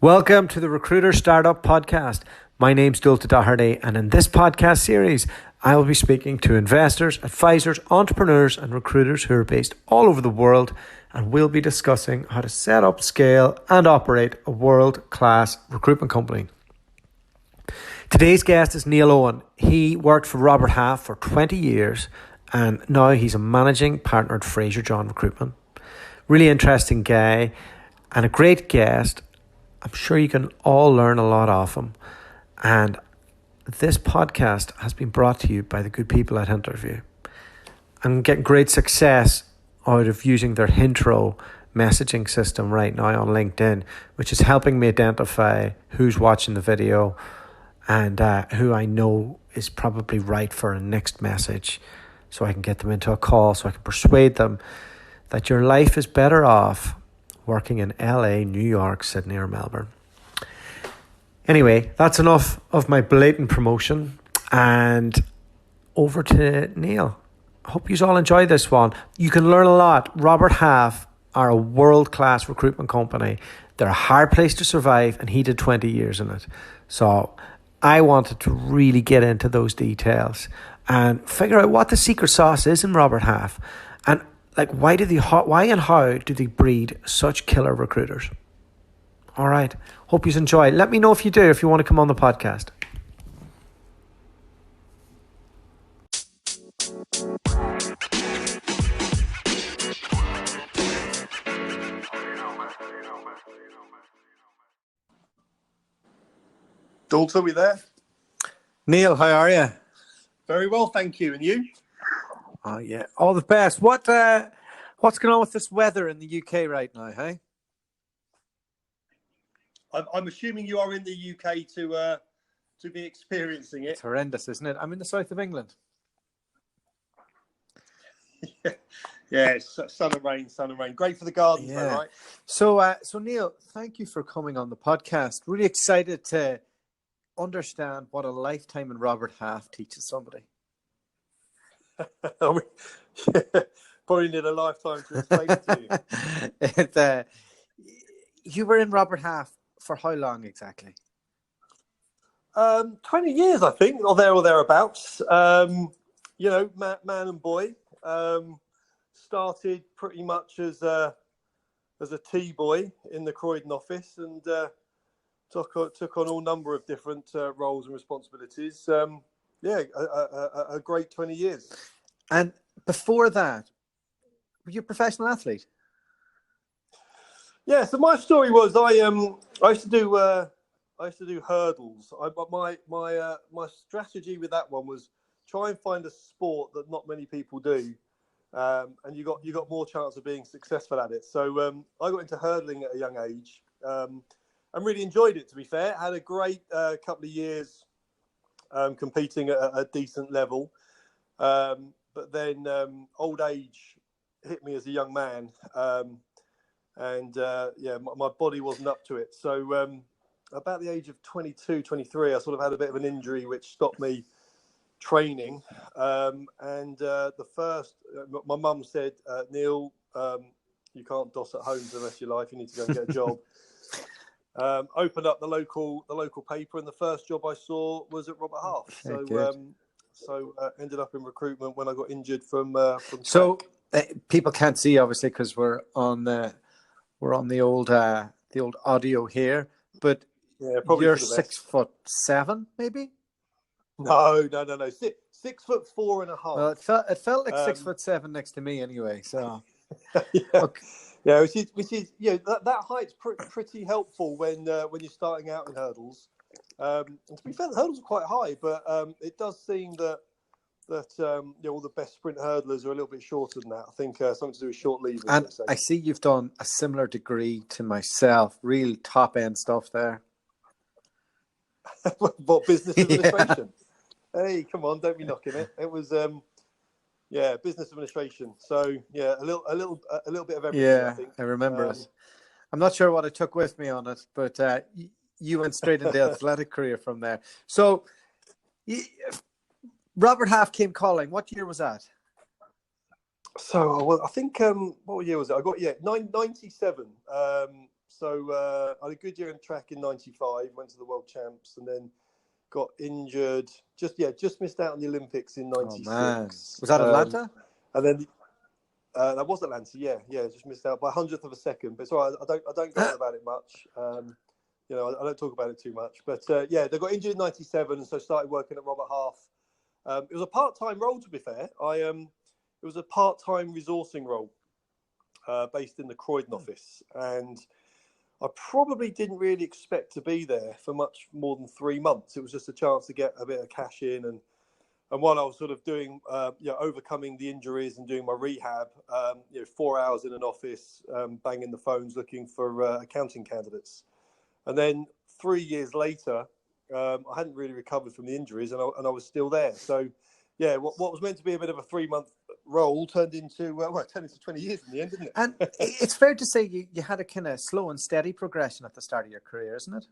Welcome to the Recruiter Startup Podcast. My name's Dualta, and in this podcast series, I will be speaking to investors, advisors, entrepreneurs, and recruiters who are based all over the world, and we'll be discussing how to set up, scale, and operate a world-class recruitment company. Today's guest is Neil Owen. He worked for Robert Half for 20 years, and now he's a managing partner at Frazer John Recruitment. Really interesting guy and a great guest. I'm sure you can all learn a lot off him. And this podcast has been brought to you by the good people at Interview. I'm getting great success out of using their intro messaging system right now on LinkedIn, which is helping me identify who's watching the video and who I know is probably right for a next message, so I can get them into a call, so I can persuade them that your life is better off working in LA, New York, Sydney, or Melbourne. Anyway, that's enough of my blatant promotion, and over to Neil. I hope you all enjoy this one. You can learn a lot. Robert Half are a world-class recruitment company. They're a hard place to survive, and he did 20 years in it. So I wanted to really get into those details and figure out what the secret sauce is in Robert Half, and why and how do they breed such killer recruiters? All right. Hope you enjoy. Let me know if you do, if you want to come on the podcast. Dualta, are we there? Neil, how are you? Very well, thank you. And you? Oh, yeah. All the best. What's going on with this weather in the UK right now, hey? I'm assuming you are in the UK to be experiencing it. It's horrendous, isn't it? I'm in the south of England. Yeah, it's sun and rain. Great for the gardens, yeah. though, right? So Neil, thank you for coming on the podcast. Really excited to understand what a lifetime in Robert Half teaches somebody. Probably need a lifetime to explain it to you. You were in Robert Half for how long exactly? 20 years, I think, or thereabouts. Man and boy. Started pretty much as a tea boy in the Croydon office, and took on all number of different roles and responsibilities. A great 20 years. And before that, were you a professional athlete? Yeah. So my story was I used to do hurdles. My strategy with that one was try and find a sport that not many people do, and you got more chance of being successful at it. So I got into hurdling at a young age, and really enjoyed it. To be fair, had a great couple of years competing at a decent level. But then old age hit me as a young man, my body wasn't up to it. So about the age of 22, 23, I sort of had a bit of an injury which stopped me training. The first, my mum said, Neil, you can't DOS at home for the rest of your life. You need to go and get a job. Opened up the local paper, and the first job I saw was at Robert Half. So ended up in recruitment when I got injured from. So people can't see obviously because we're on the old audio here, but yeah, probably you're 6'7", maybe. No. 6'4.5". Well, it felt like 6'7" next to me anyway. So yeah. Okay. Yeah, which is that height's pretty helpful when you're starting out in hurdles. And to be fair, the hurdles are quite high, but it does seem that all the best sprint hurdlers are a little bit shorter than that. I think something to do with short levers. And I see you've done a similar degree to myself. Real top end stuff there. What, business administration? Yeah. Hey, come on, don't be knocking it. It was business administration. So yeah, a little bit of everything. Yeah, I think. I remember it. I'm not sure what I took with me on it, but you went straight into the athletic career from there. So Robert Half came calling. What year was that? So I think what year was it? I got 97. So I had a good year in track in '95. Went to the World Champs, and then got injured. Just missed out on the Olympics in '96. Oh man, was that Atlanta? And then that was Atlanta. Yeah, just missed out by 100th of a second. But it's all right. I don't go on about it much. I don't talk about it too much. But they got injured in '97, and so started working at Robert Half. It was a part-time role, to be fair. It was a part-time resourcing role based in the Croydon office, and I probably didn't really expect to be there for much more than 3 months. It was just a chance to get a bit of cash in, and while I was sort of doing, overcoming the injuries and doing my rehab, 4 hours in an office, banging the phones looking for accounting candidates, and then 3 years later, I hadn't really recovered from the injuries, and I was still there. So, yeah, what was meant to be a bit of a 3-month role turned into 20 years in the end, didn't it? And it's fair to say you had a kind of slow and steady progression at the start of your career, isn't it?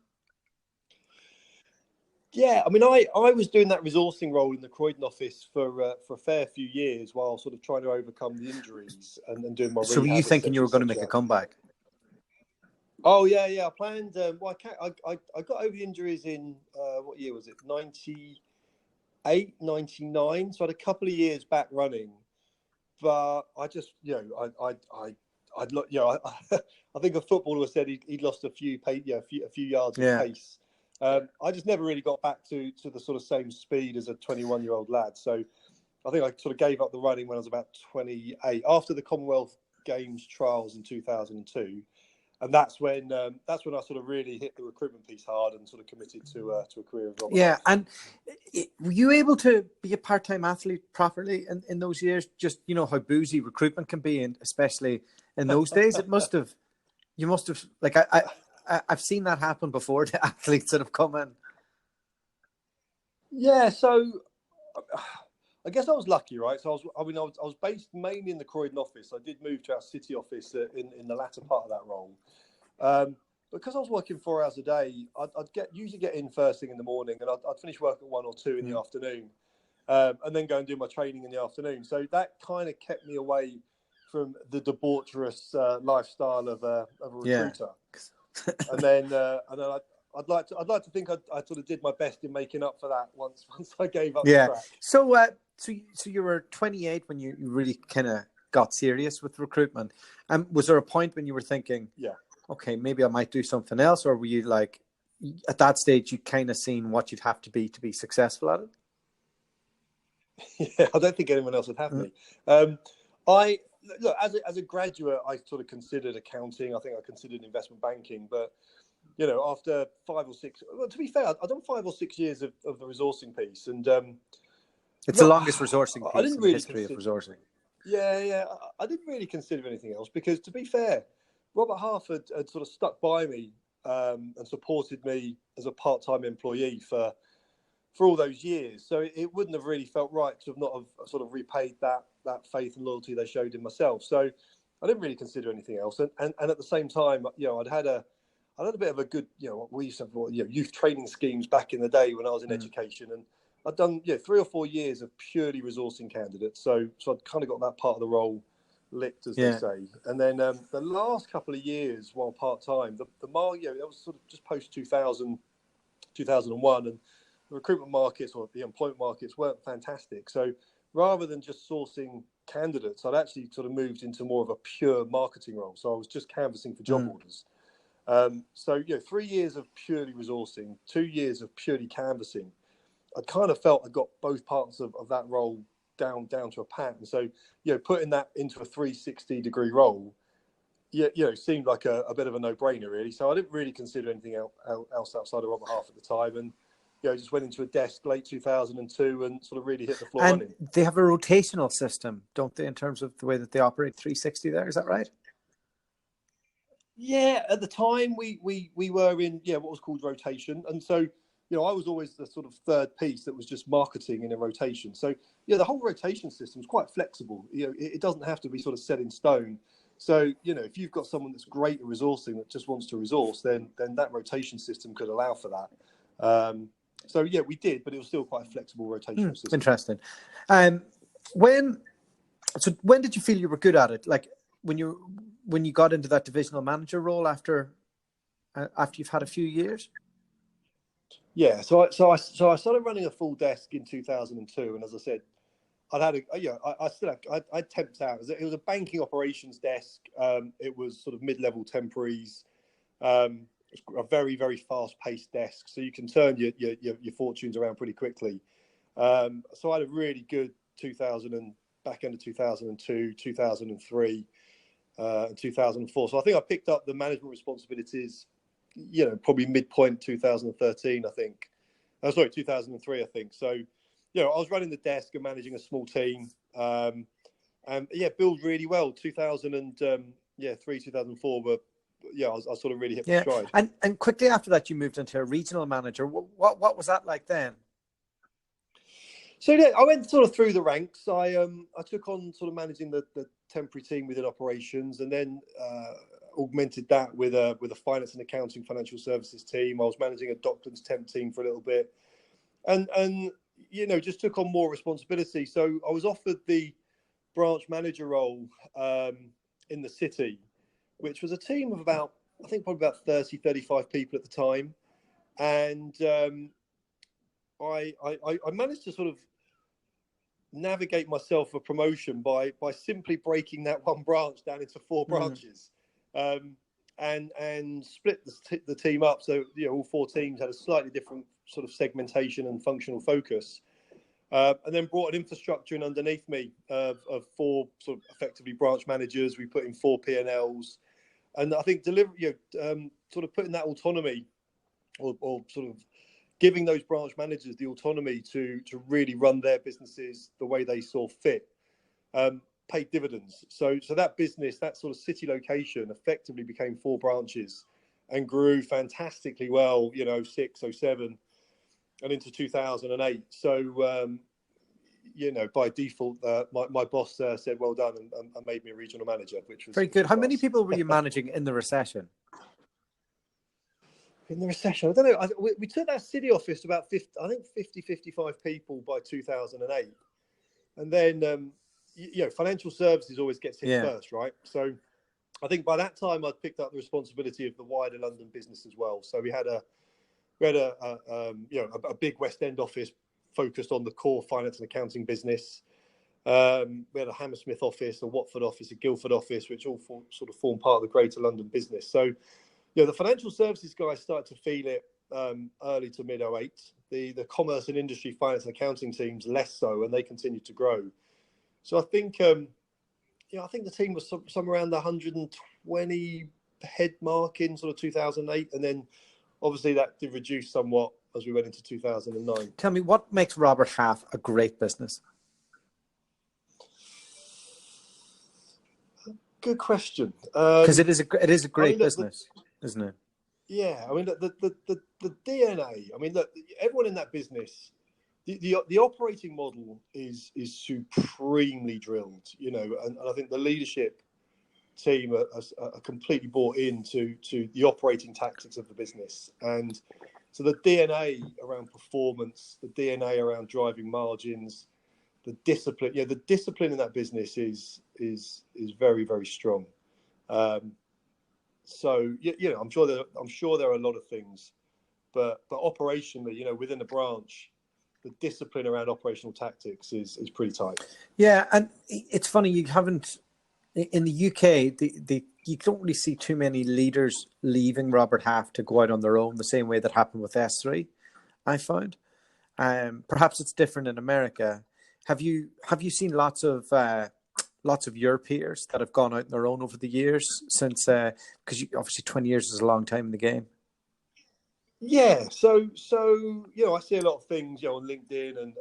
Yeah, I mean, I was doing that resourcing role in the Croydon office for a fair few years while sort of trying to overcome the injuries and doing my rehab. So were you thinking you were going to make a comeback? Oh, yeah. I planned. I got over the injuries in, what year was it? 98, 99. So I had a couple of years back running. But I just, I think a footballer said he'd lost a few yards of pace. I just never really got back to the sort of same speed as a 21-year-old lad. So I think I sort of gave up the running when I was about 28 after the Commonwealth Games trials in 2002. And that's when I sort of really hit the recruitment piece hard and sort of committed to a career of Robert. Yeah, and were you able to be a part-time athlete properly in those years? Just how boozy recruitment can be, and especially in those days, you must have like I've seen that happen before to athletes that have come in. Yeah, so I guess I was lucky, right? So I was based mainly in the Croydon office. I did move to our city office in the latter part of that role. Because I was working 4 hours a day, I'd usually get in first thing in the morning, and I'd finish work at 1 or 2 in the afternoon, and then go and do my training in the afternoon. So that kind of kept me away from the debaucherous lifestyle of a recruiter. Yeah. and then I'd like to think I sort of did my best in making up for that once I gave up the track. So you were 28 when you really kind of got serious with recruitment. Was there a point when you were thinking, okay, maybe I might do something else, or were you like, at that stage, you kind of seen what you'd have to be successful at it? Yeah, I don't think anyone else would have me. Look, as a graduate, I sort of considered accounting. I think I considered investment banking, but after 5 or 6, well, to be fair, I've done 5 or 6 years of the resourcing piece, and it's the longest resourcing piece in the history of resourcing. Yeah, I didn't really consider anything else because, to be fair, Robert Half had sort of stuck by me and supported me as a part-time employee for all those years. So it wouldn't have really felt right to have not have sort of repaid that faith and loyalty they showed in myself. So I didn't really consider anything else. And at the same time, I'd had a bit of a good, we used to have youth training schemes back in the day when I was in education, and I'd done 3 or 4 years of purely resourcing candidates. So I'd kind of got that part of the role licked, as they say. And then the last couple of years, while part-time, the market, that was sort of just post-2000, 2001, and the recruitment markets or the employment markets weren't fantastic. So rather than just sourcing candidates, I'd actually sort of moved into more of a pure marketing role. So I was just canvassing for job orders. 3 years of purely resourcing, 2 years of purely canvassing. I kind of felt I got both parts of that role down to a pat. And so, putting that into a 360-degree role, seemed like a bit of a no-brainer, really. So I didn't really consider anything else outside of Robert Half at the time. And, just went into a desk late 2002 and sort of really hit the floor running. They have a rotational system, don't they, in terms of the way that they operate 360 there? Is that right? Yeah, at the time we were in what was called rotation. And so, I was always the sort of third piece that was just marketing in a rotation. So, the whole rotation system is quite flexible. It doesn't have to be sort of set in stone. So, if you've got someone that's great at resourcing that just wants to resource, then that rotation system could allow for that. So, we did, but it was still quite a flexible rotation system. Interesting. When did you feel you were good at it? Like when you got into that divisional manager role after after you've had a few years? Yeah, so I started running a full desk in 2002, and as I said, I temped out. It was a banking operations desk. It was sort of mid-level temporaries. It's a very, very fast-paced desk, so you can turn your fortunes around pretty quickly. So I had a really good 2000 and back end of 2002, 2003, and 2004. So I think I picked up the management responsibilities, probably midpoint 2013, I think. Sorry, 2003, I think. So, I was running the desk and managing a small team. And built really well. 2003, 2004 were, I sort of really hit my stride. And quickly after that, you moved into a regional manager. What was that like then? So I went sort of through the ranks. I took on sort of managing the temporary team within operations, and then augmented that with a finance and accounting financial services team. I was managing a Docklands temp team for a little bit, and just took on more responsibility. So I was offered the branch manager role in the city, which was a team of about, I think probably about 30, 35 people at the time, and I managed to sort of navigate myself a promotion by simply breaking that one branch down into 4 branches, and split the team up. So all 4 teams had a slightly different sort of segmentation and functional focus, and then brought an infrastructure in underneath me of 4 sort of effectively branch managers. We put in 4 P&Ls, and I think sort of putting that autonomy or sort of giving those branch managers the autonomy to really run their businesses the way they saw fit, paid dividends. So that business, that sort of city location, effectively became 4 branches and grew fantastically well, 06, 07, and into 2008. So, by default, my boss said, well done, and made me a regional manager, which was very good. How many people were you managing in the recession? In the recession, I don't know. We took that city office to about 55 people by 2008. And then, financial services always gets hit first, right? So I think by that time I'd picked up the responsibility of the wider London business as well. So we had a big West End office focused on the core finance and accounting business. We had a Hammersmith office, a Watford office, a Guildford office, which all sort of form part of the greater London business. So, the financial services guys started to feel it early to mid 08. The commerce and industry finance and accounting teams less so, and they continued to grow. So I think, I think the team was somewhere around the 120 head mark in sort of 2008, and then obviously that did reduce somewhat as we went into 2009. Tell me, what makes Robert Half a great business? Good question. Because it is a great business, isn't it? Yeah, I mean the DNA. I mean, look, everyone in that business, the operating model is supremely drilled, and I think the leadership team are completely bought into the operating tactics of the business, and so the DNA around performance, the DNA around driving margins, the discipline. The discipline in that business is very, very strong. So I'm sure there are a lot of things, but operationally, within the branch, the discipline around operational tactics is pretty tight. Yeah, and it's funny, you haven't in the UK. You don't really see too many leaders leaving Robert Half to go out on their own, the same way that happened with S3. I found, perhaps it's different in America. Have you seen lots of your peers that have gone out on their own over the years since, because obviously 20 years is a long time in the game? Yeah, so I see a lot of things on LinkedIn, and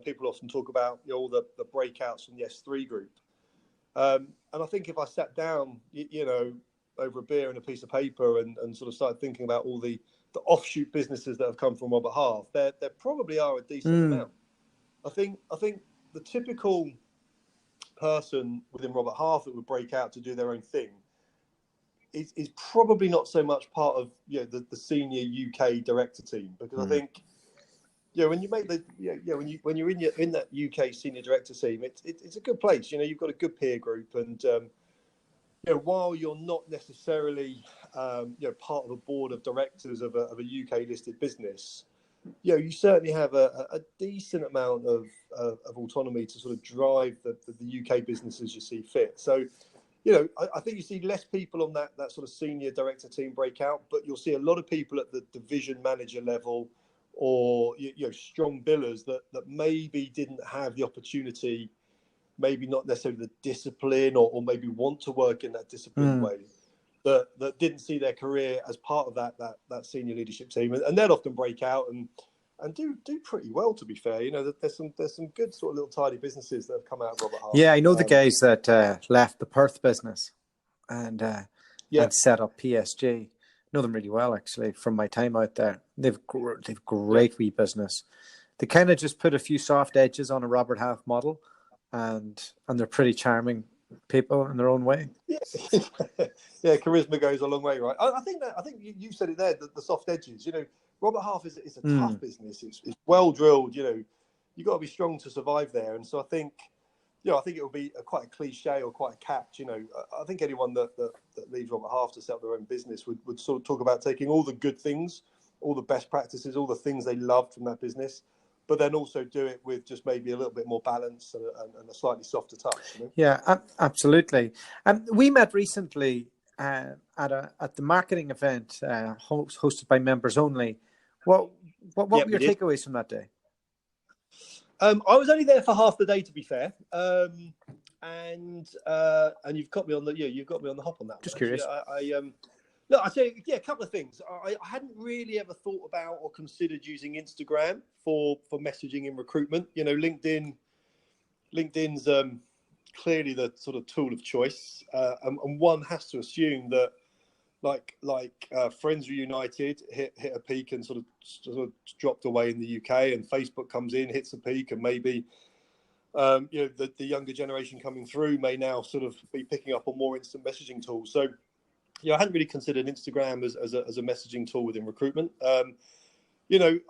people often talk about all the breakouts from the S3 group, and I think if I sat down over a beer and a piece of paper and sort of started thinking about all the offshoot businesses that have come from Robert Half, there probably are a decent amount. I think the typical person within Robert Half that would break out to do their own thing is probably not so much part of the senior UK director team, because I think when you make when you're in that UK senior director team, it's a good place. You've got a good peer group, and while you're not necessarily part of a board of directors of a UK listed business, you certainly have a decent amount of autonomy to sort of drive the UK business as you see fit. So, I think you see less people on that sort of senior director team breakout, but you'll see a lot of people at the division manager level, or strong billers that maybe didn't have the opportunity, maybe not necessarily the discipline, or maybe want to work in that disciplined way, that didn't see their career as part of that senior leadership team, and they'll often break out and do pretty well, to be fair. There's some good sort of little tidy businesses that have come out of Robert Half. Yeah, I know the guys that left the Perth business and set up PSG. Know them really well, actually, from my time out there. They've great wee business. They kind of just put a few soft edges on a Robert Half model, and they're pretty charming people in their own way. Yeah, yeah, charisma goes a long way, right? I think you said it there, the soft edges. Robert Half is a tough business. It's well drilled. You've got to be strong to survive there, and so I think it will be quite a cliche or quite a catch. I think anyone that leaves Robert Half to set up their own business would sort of talk about taking all the good things, all the best practices, all the things they loved from that business, but then also do it with just maybe a little bit more balance and a slightly softer touch. Yeah, absolutely. We met recently at the marketing event hosted by members only. What were your takeaways from that day? I was only there for half the day, to be fair, and you've got me on the hop on that. Just curious. Look, I say, a couple of things. I hadn't really ever thought about or considered using Instagram for messaging in recruitment. LinkedIn's clearly the sort of tool of choice, and one has to assume that like Friends Reunited hit a peak and sort of dropped away in the UK, and Facebook comes in, hits a peak, and maybe the younger generation coming through may now sort of be picking up on more instant messaging tools. So I hadn't really considered Instagram as a messaging tool within recruitment. You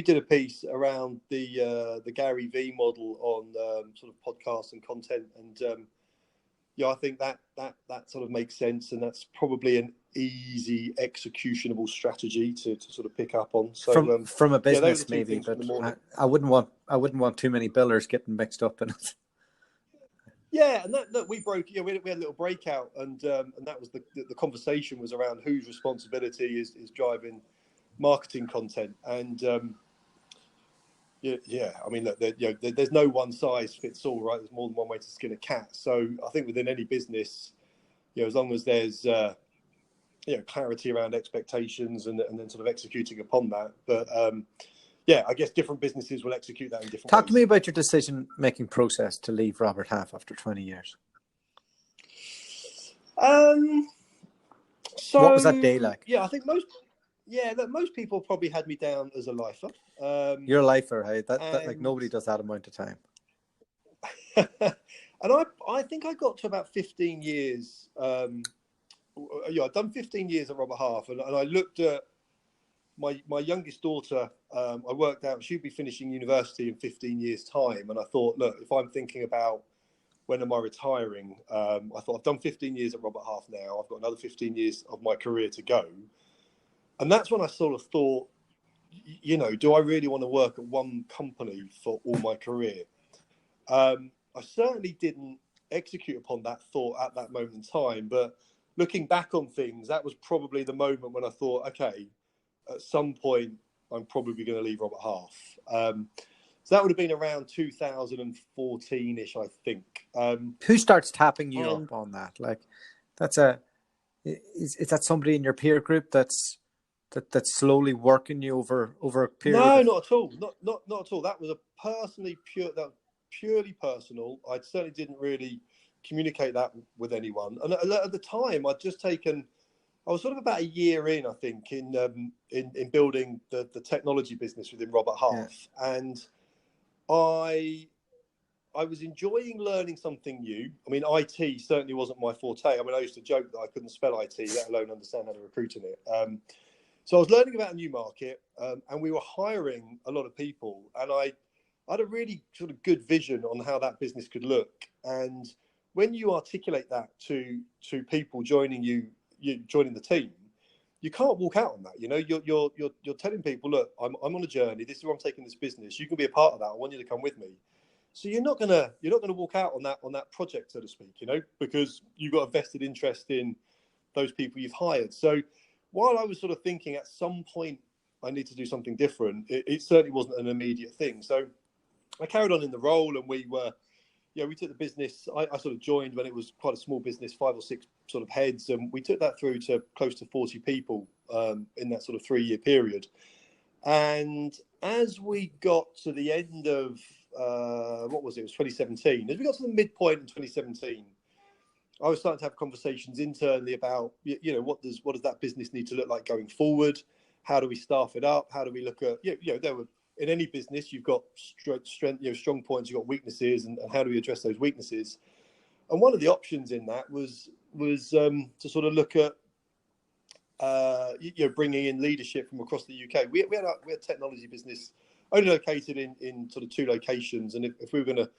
did a piece around the Gary V model on sort of podcasts and content, and I think that sort of makes sense, and that's probably an easy executionable strategy to sort of pick up on. So from a business maybe, but I wouldn't want too many billers getting mixed up in it. Yeah, and that we broke. We had a little breakout, and that was the conversation was around whose responsibility is driving marketing content, and I mean, look, there's no one size fits all, right? There's more than one way to skin a cat. So I think within any business, as long as there's clarity around expectations and then sort of executing upon that, but I guess different businesses will execute that in different ways. Talk to me about your decision-making process to leave Robert Half after 20 years. So what was that day like? Yeah, I think most people probably had me down as a lifer. You're a lifer, hey? That like nobody does that amount of time. And I think I got to about 15 years. I'd done 15 years at Robert Half, and I looked at my youngest daughter. I worked out she'd be finishing university in 15 years' time, and I thought, look, if I'm thinking about when am I retiring, I thought I've done 15 years at Robert Half now. I've got another 15 years of my career to go, and that's when I sort of thought, do I really want to work at one company for all my career? I certainly didn't execute upon that thought at that moment in time, but looking back on things, that was probably the moment when I thought, okay, at some point, I'm probably going to leave Robert Half. So that would have been around 2014-ish, I think. Who starts tapping you up on that? Like, is that somebody in your peer group that's slowly working you over a period? No, not at all. Not at all. That was purely personal. I certainly didn't really communicate that with anyone. And at the time, I was sort of about a year in, I think, in building the technology business within Robert Half, and I was enjoying learning something new. I mean, IT certainly wasn't my forte. I mean, I used to joke that I couldn't spell IT, let alone understand how to recruit in it. So I was learning about a new market, and we were hiring a lot of people, and I had a really sort of good vision on how that business could look. And when you articulate that to people joining you joining the team, you can't walk out on that. You know, you're telling people, look, I'm on a journey. This is where I'm taking this business. You can be a part of that. I want you to come with me. So you're not gonna walk out on that project, so to speak. You know, because you've got a vested interest in those people you've hired. So while I was sort of thinking at some point I need to do something different, it certainly wasn't an immediate thing. So I carried on in the role, and we took the business. I sort of joined when it was quite a small business, 5 or 6 sort of heads, and we took that through to close to 40 people in that sort of 3-year period. And as we got to the end of it was 2017. As we got to the midpoint in 2017, I was starting to have conversations internally about, what does that business need to look like going forward? How do we staff it up? How do we look at, there were, in any business, you've got strength, strong points, you've got weaknesses, and how do we address those weaknesses? And one of the options in that was to sort of look at, bringing in leadership from across the UK. We had a technology business only located in sort of 2 locations, and if we were going to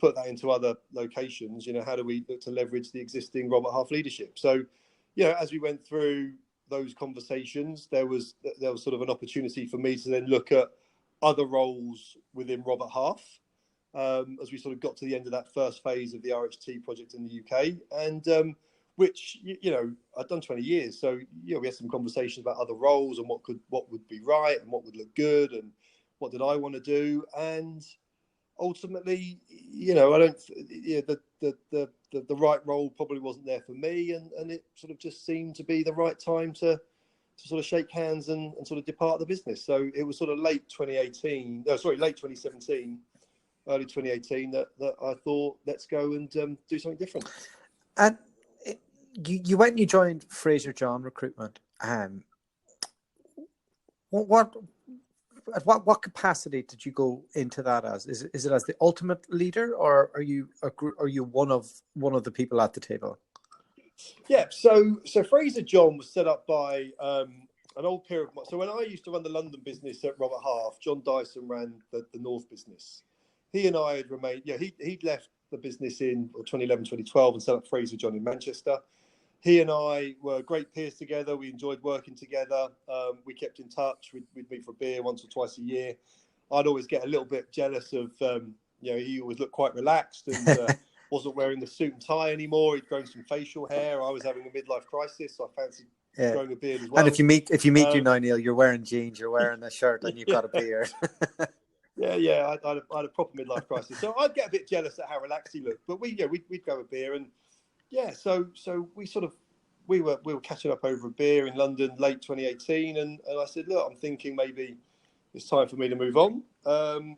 put that into other locations, how do we look to leverage the existing Robert Half leadership? So, as we went through those conversations, there was sort of an opportunity for me to then look at other roles within Robert Half, as we sort of got to the end of that first phase of the RHT project in the UK, and which I'd done 20 years, so we had some conversations about other roles and what would be right and what would look good and what did I want to do. And ultimately, I don't, the right role probably wasn't there for me, and it sort of just seemed to be the right time to sort of shake hands and sort of depart the business. So it was sort of late 2017, early 2018 that I thought, let's go and do something different. And you went and you joined Frazer John Recruitment. What capacity did you go into that as? Is it as the ultimate leader, or are you one of the people at the table? Yeah, so Frazer John was set up by an old peer of mine. So when I used to run the London business at Robert Half, John Dyson ran the North business. He and I had remained. He'd left the business in 2011, 2012, and set up Frazer John in Manchester. He and I were great peers together. We enjoyed working together. We kept in touch. We'd meet for a beer once or twice a year. I'd always get a little bit jealous of, he always looked quite relaxed and wasn't wearing the suit and tie anymore. He'd grown some facial hair. I was having a midlife crisis, so I fancied growing a beard as well. And if you meet you now, Neil, you're wearing jeans, you're wearing a shirt, and you've got a beard. Yeah. I had a proper midlife crisis, so I'd get a bit jealous at how relaxed he looked. But we'd go a beer, and so we were catching up over a beer in London late 2018, and I said, look, I'm thinking maybe it's time for me to move on. After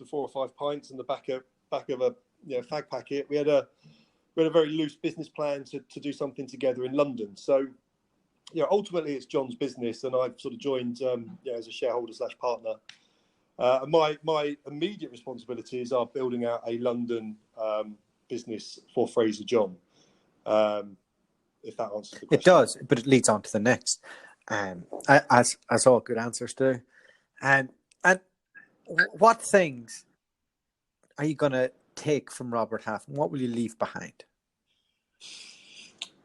4 or 5 pints and the back of a fag packet, we had a very loose business plan to do something together in London. So ultimately it's John's business, and I've sort of joined as a shareholder / partner. And my immediate responsibilities are building out a London business for Frazer John. If that answers the question. It does, but it leads on to the next, as all good answers do. And what things are you going to take from Robert Half, and what will you leave behind?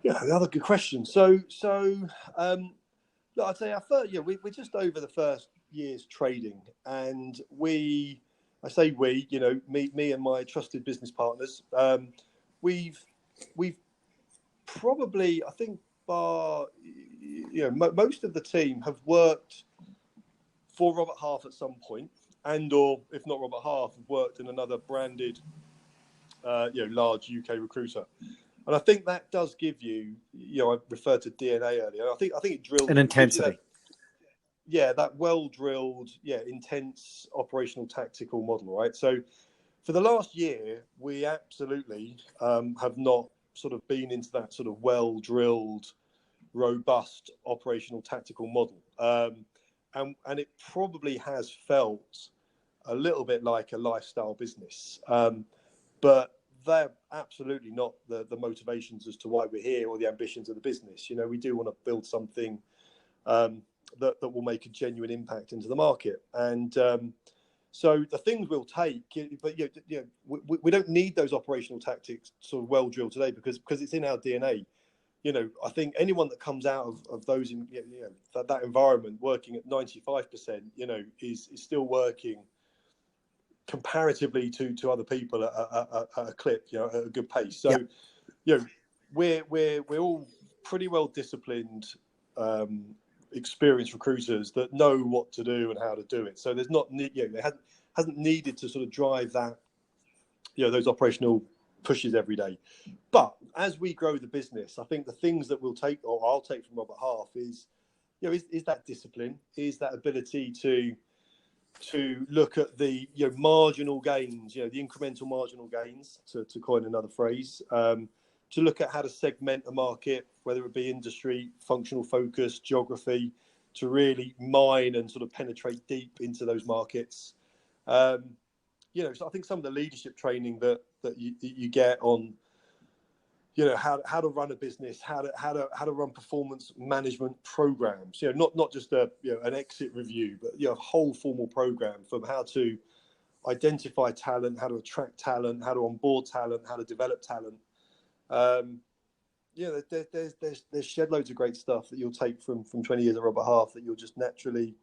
Yeah, another good question. So look, I'd say our first, we're just over the first year's trading, and me and my trusted business partners, we've probably, I think, most of the team have worked for Robert Half at some point, or if not Robert Half, have worked in another branded, large UK recruiter. And I think that does give you, I referred to DNA earlier. I think it drills an intensity. That well-drilled, intense operational tactical model, right? So for the last year, we absolutely have not sort of been into that sort of well-drilled, robust operational tactical model. And it probably has felt a little bit like a lifestyle business. But they're absolutely not the motivations as to why we're here or the ambitions of the business. We do want to build something that will make a genuine impact into the market. And So the things we'll take, but we don't need those operational tactics sort of well drilled today because it's in our DNA. I think anyone that comes out of those, that environment working at 95%, is still working comparatively to other people at a clip, at a good pace. So, we're all pretty well disciplined, experienced recruiters that know what to do and how to do it. So there's not, it hasn't needed to sort of drive that, those operational pushes every day. But as we grow the business, I think the things that we'll take, or I'll take from Robert Half, is that discipline, is that ability to look at the marginal gains, the incremental marginal gains, to coin another phrase, to look at how to segment a market, whether it be industry, functional focus, geography, to really mine and sort of penetrate deep into those markets. So I think some of the leadership training that you get on, how to run a business, how to run performance management programs, not just an exit review, but a whole formal program from how to identify talent, how to attract talent, how to onboard talent, how to develop talent. There's shed loads of great stuff that you'll take from 20 years of Robert Half that you'll just naturally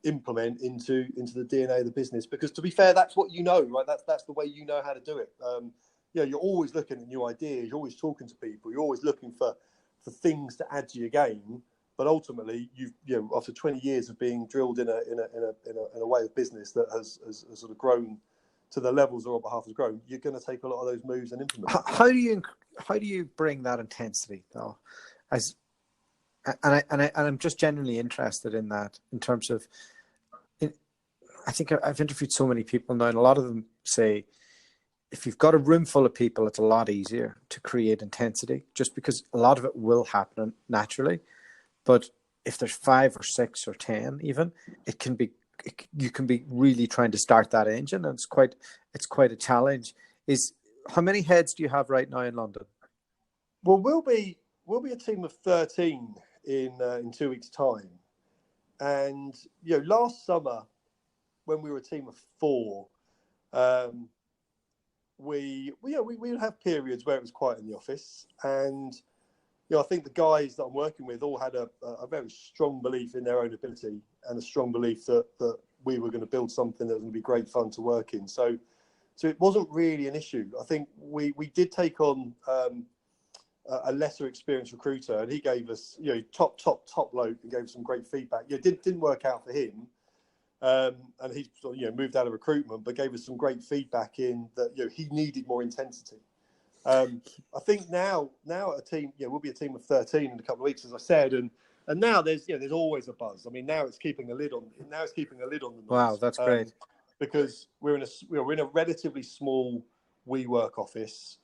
implement into the DNA of the business. Because to be fair, that's what right? That's the way how to do it. You're always looking at new ideas. You're always talking to people. You're always looking for things to add to your game. But ultimately, after 20 years of being drilled in a way of business that has sort of grown to the levels that Robert Half has grown, you're going to take a lot of those moves and implement them. How do you bring that intensity though? I'm just genuinely interested in that, in terms of, I think I've interviewed so many people now, and a lot of them say, if you've got a room full of people, it's a lot easier to create intensity, just because a lot of it will happen naturally. But if there's 5 or 6 or 10, even, you can be really trying to start that engine, and it's quite a challenge. How many heads do you have right now in London? Well, we'll be a team of 13 in 2 weeks' time, and last summer when we were a team of 4, we would have periods where it was quiet in the office, and I think the guys that I'm working with all had a very strong belief in their own ability and a strong belief that we were going to build something that was going to be great fun to work in. So it wasn't really an issue. I think we did take on a lesser experienced recruiter, and he gave us top bloke, and gave us some great feedback. It didn't work out for him, and he moved out of recruitment, but gave us some great feedback in that he needed more intensity. I think now a team, we'll be a team of 13 in a couple of weeks, as I said, and now there's always a buzz. I mean, now it's keeping a lid on the noise. Wow, that's great. Because we're in a relatively small WeWork office.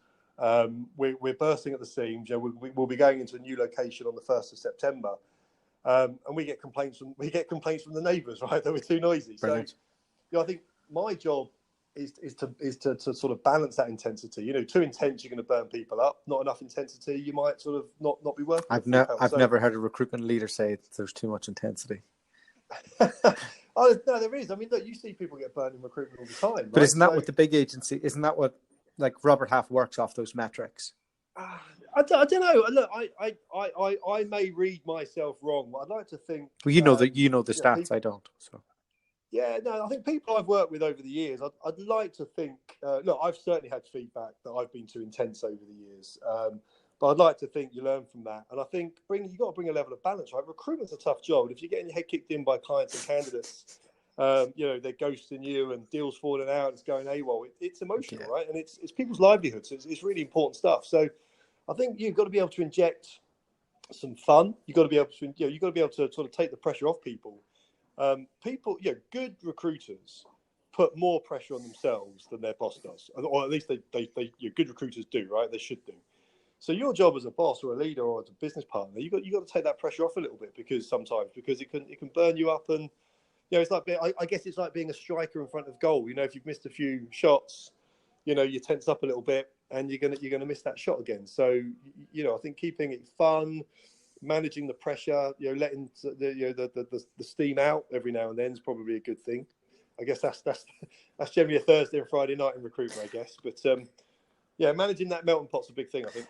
We're bursting at the seams. We'll be going into a new location on the 1st of September, and we get complaints from the neighbours, right, that we're too noisy. Brilliant. So I think my job is to sort of balance that intensity. Too intense, you're going to burn people up. Not enough intensity, you might sort of not be working. I've never heard a recruitment leader say there's too much intensity. Oh no, there is. I mean, look, you see people get burned in recruitment all the time. But isn't that what the big agency? Isn't that what Robert Half works off, those metrics? I don't know. Look, I may read myself wrong, but I'd like to think. Well, you know the stats. People, I don't. So. Yeah, no, I think people I've worked with over the years, I'd like to think. Look, I've certainly had feedback that I've been too intense over the years. But I'd like to think you learn from that. And I think you've got to bring a level of balance, right? Recruitment's a tough job. And if you're getting your head kicked in by clients and candidates, they're ghosting you and deals falling out, it's going AWOL. It's emotional, right? And it's people's livelihoods. So it's really important stuff. So I think you've got to be able to inject some fun. You've got to be able to, you've got to be able to sort of take the pressure off people. Good recruiters put more pressure on themselves than their boss does, or at least they good recruiters do, right? They should do. So your job as a boss or a leader or as a business partner, you got to take that pressure off a little bit, because it can burn you up, and it's like I guess it's like being a striker in front of goal. If you've missed a few shots, you tense up a little bit, and you're gonna miss that shot again. So I think keeping it fun, managing the pressure, letting the steam out every now and then is probably a good thing. I guess that's generally a Thursday and Friday night in recruitment, I guess. But yeah, managing that melting pot's a big thing, I think.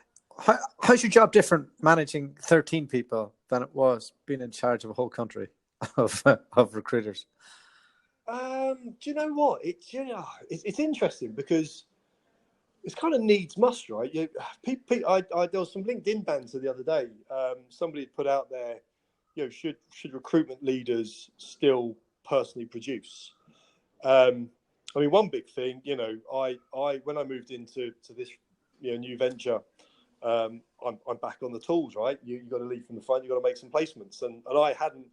How's your job different managing 13 people than it was being in charge of a whole country of recruiters? Do you know what? It's interesting because it's kind of needs must, right? There was some LinkedIn banter the other day. Somebody had put out there, should recruitment leaders still personally produce? I mean, one big thing, I when I moved into this new venture, I'm back on the tools, right? You've got to lead from the front. You've got to make some placements, and I hadn't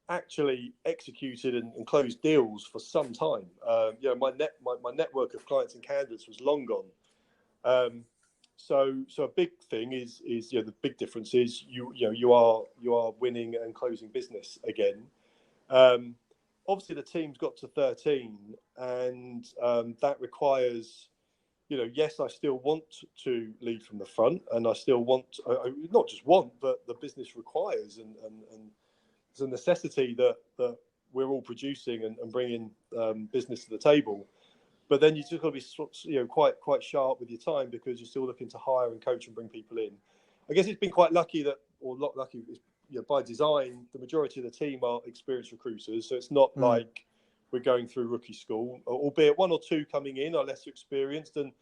actually executed and closed deals for some time. My network of clients and candidates was long gone. So a big thing is the big difference is you are winning and closing business again. Obviously the team's got to 13, and that requires, yes, I still want to lead from the front, and I still want, not just want, but the business requires, and it's a necessity that we're all producing and bringing business to the table. But then you just got to be quite sharp with your time, because you're still looking to hire and coach and bring people in. I guess it's been quite lucky by design, the majority of the team are experienced recruiters, so it's not like we're going through rookie school, albeit one or two coming in are less experienced. And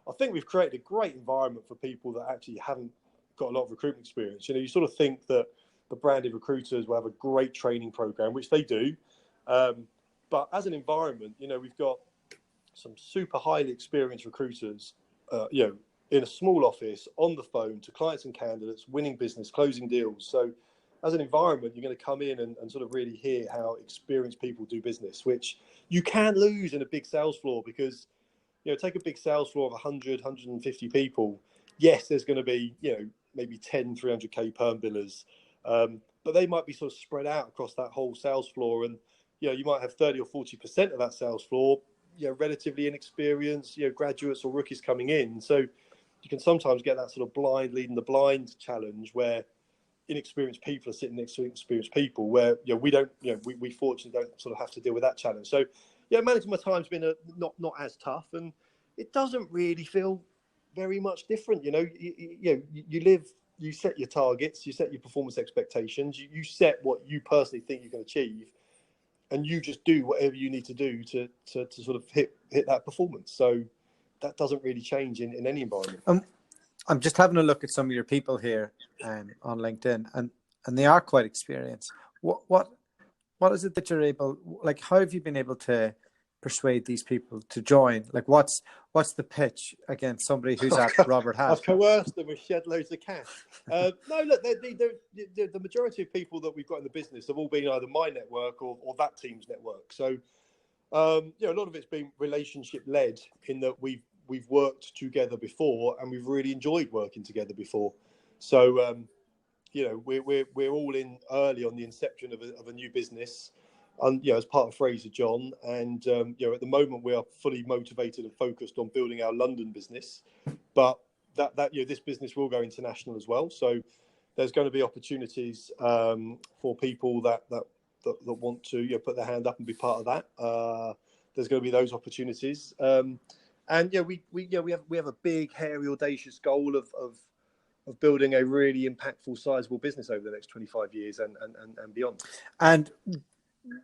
I think we've created a great environment for people that actually haven't got a lot of recruitment experience. You sort of think that the branded recruiters will have a great training program, which they do. But as an environment, we've got some super highly experienced recruiters, in a small office, on the phone to clients and candidates, winning business, closing deals. So as an environment, you're going to come in and sort of really hear how experienced people do business, which you can lose in a big sales floor, because, take a big sales floor of 100, 150 people. Yes, there's going to be, maybe 10, 300K perm billers, but they might be sort of spread out across that whole sales floor. And, you might have 30 or 40% of that sales floor, relatively inexperienced, graduates or rookies coming in. So you can sometimes get that sort of blind leading the blind challenge, where inexperienced people are sitting next to experienced people, where we fortunately don't sort of have to deal with that challenge. So managing my time's been not as tough, and it doesn't really feel very much different. You set your targets, you set your performance expectations, you set what you personally think you can achieve, and you just do whatever you need to do to sort of hit that performance. So that doesn't really change in any environment. I'm just having a look at some of your people here on LinkedIn, and they are quite experienced. What is it that you're able, like, how have you been able to persuade these people to join? Like, what's the pitch against somebody who's at Robert Half? I've coerced them with shed loads of cash. No, look, the majority of people that we've got in the business have all been either my network or that team's network. So, a lot of it's been relationship led, in that we've worked together before, and we've really enjoyed working together before. So, we're all in early on the inception of a new business, and as part of Frazer John. And at the moment we are fully motivated and focused on building our London business, but that this business will go international as well. So there's going to be opportunities for people that want to put their hand up and be part of that. There's going to be those opportunities. And we have a big, hairy, audacious goal of building a really impactful, sizable business over the next 25 years and beyond. And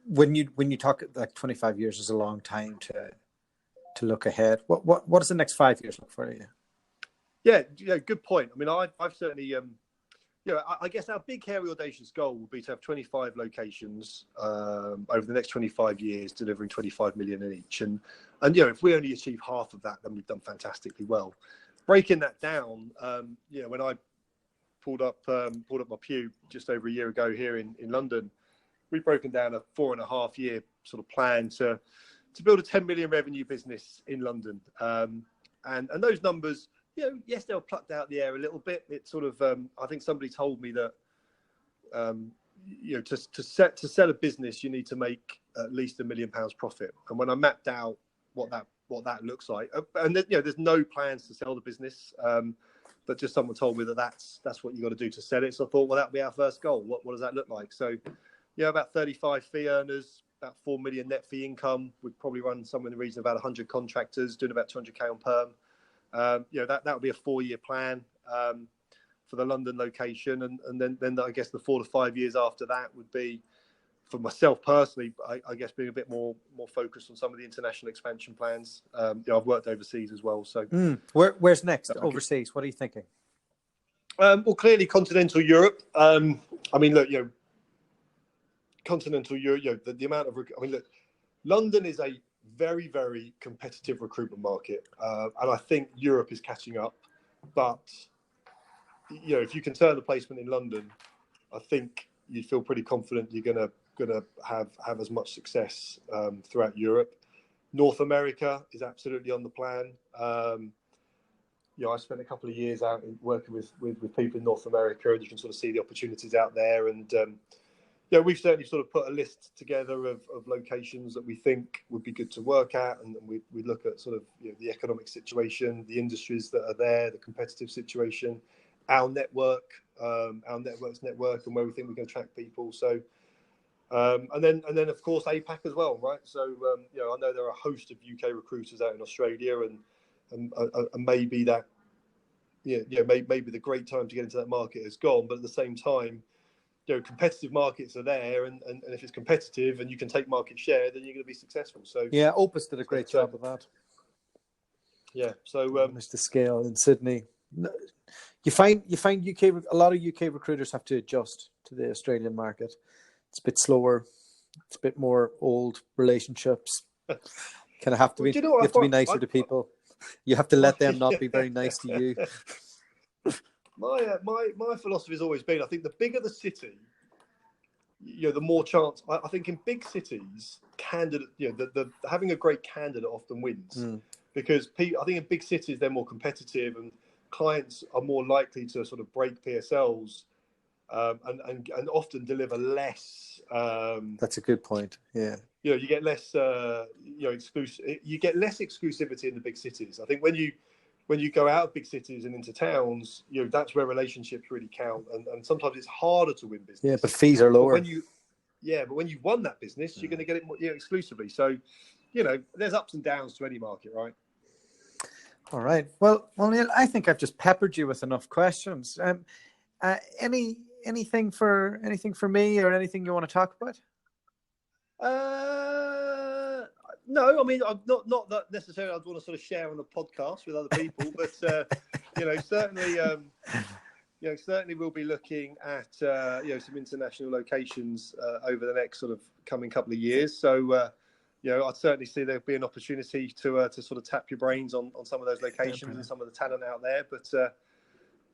when you talk, like, 25 years is a long time to look ahead. What does the next 5 years look for you? Yeah, good point. I mean, I've certainly, I guess our big, hairy, audacious goal would be to have 25 locations over the next 25 years, delivering 25 million in each. And if we only achieve half of that, then we've done fantastically well. Breaking that down, when I pulled up my pew just over a year ago here in London, we've broken down a 4.5 year sort of plan to build a 10 million revenue business in London. And those numbers, yes, they were plucked out of the air a little bit. It's sort of, I think somebody told me that, to sell a business, you need to make at least £1 million profit. And when I mapped out what that looks like, and there's no plans to sell the business, but just someone told me that's what you got to do to sell it. So I thought, well, that'll be our first goal. What does that look like? So, about 35 fee earners, about 4 million net fee income. Would probably run somewhere in the region of about 100 contractors, doing about 200k on perm. That would be a 4-year plan for the London location, and then I guess the 4 to 5 years after that would be, for myself personally, I guess being a bit more focused on some of the international expansion plans. I've worked overseas as well. So where's next? Overseas? What are you thinking? Well, clearly Continental Europe. Look, Continental Europe, the amount of, look, London is a very, very competitive recruitment market. And I think Europe is catching up. But, if you can turn the placement in London, I think you feel pretty confident you're going to have as much success throughout Europe. North America is absolutely on the plan. I spent a couple of years out working with people in North America, and you can sort of see the opportunities out there. And we've certainly sort of put a list together of locations that we think would be good to work at, and we look at sort of the economic situation, the industries that are there, the competitive situation, our network, our network's network, and where we think we can attract people. So, and then of course APAC as well, right? So I know there are a host of UK recruiters out in Australia, and maybe that, maybe the great time to get into that market has gone, but at the same time, competitive markets are there, and if it's competitive and you can take market share, then you're going to be successful. So Opus did a great job of that. Yeah, so Mr. Scale in Sydney. You find a lot of UK recruiters have to adjust to the Australian market. It's a bit slower. It's a bit more old relationships. Kind of have to be. You have to be nicer to people. You have to let them not be very nice to you. My philosophy has always been, I think the bigger the city, the more chance. I think in big cities, having a great candidate often wins, because I think in big cities they're more competitive, and clients are more likely to sort of break PSLs and often deliver less. That's a good point. Yeah. You get less, exclusive. You get less exclusivity in the big cities. I think when you go out of big cities and into towns, that's where relationships really count. And sometimes it's harder to win business. Yeah, but fees are lower. But when you've won that business, you're going to get it more, exclusively. So, there's ups and downs to any market, right? All right. Well, Neil, I think I've just peppered you with enough questions. Anything for me, or anything you want to talk about? No, I mean, I'm not that necessarily I'd want to sort of share on the podcast with other people, but certainly we'll be looking at some international locations over the next sort of coming couple of years. So I'd certainly see there'd be an opportunity to sort of tap your brains on some of those locations and some of the talent out there.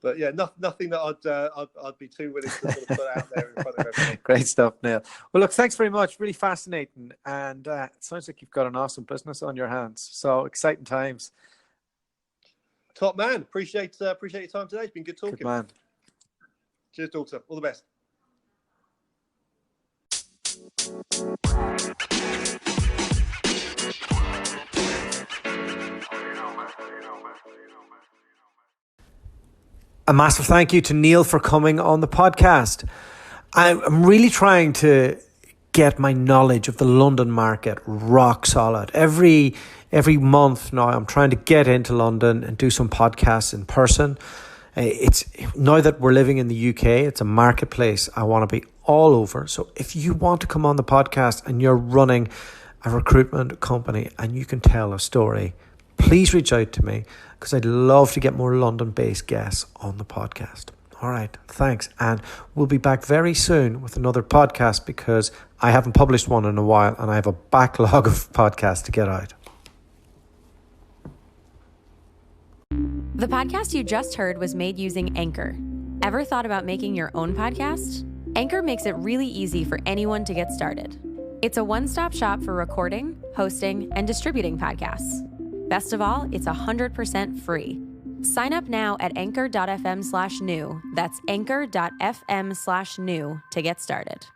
But yeah, nothing that I'd be too willing to sort of put out there in front of everyone. Great stuff, Neil. Well, look, thanks very much. Really fascinating, and it sounds like you've got an awesome business on your hands. So exciting times. Top man. Appreciate your time today. It's been good talking. Good man. Cheers, Dualta. All the best. A massive thank you to Neil for coming on the podcast. I'm really trying to get my knowledge of the London market rock solid. Every month now, I'm trying to get into London and do some podcasts in person. It's now that we're living in the UK, it's a marketplace I want to be all over. So if you want to come on the podcast and you're running a recruitment company and you can tell a story, please reach out to me, because I'd love to get more London-based guests on the podcast. All right, thanks. And we'll be back very soon with another podcast, because I haven't published one in a while and I have a backlog of podcasts to get out. The podcast you just heard was made using Anchor. Ever thought about making your own podcast? Anchor makes it really easy for anyone to get started. It's a one-stop shop for recording, hosting, and distributing podcasts. Best of all, it's 100% free. Sign up now at anchor.fm/new. That's anchor.fm/new to get started.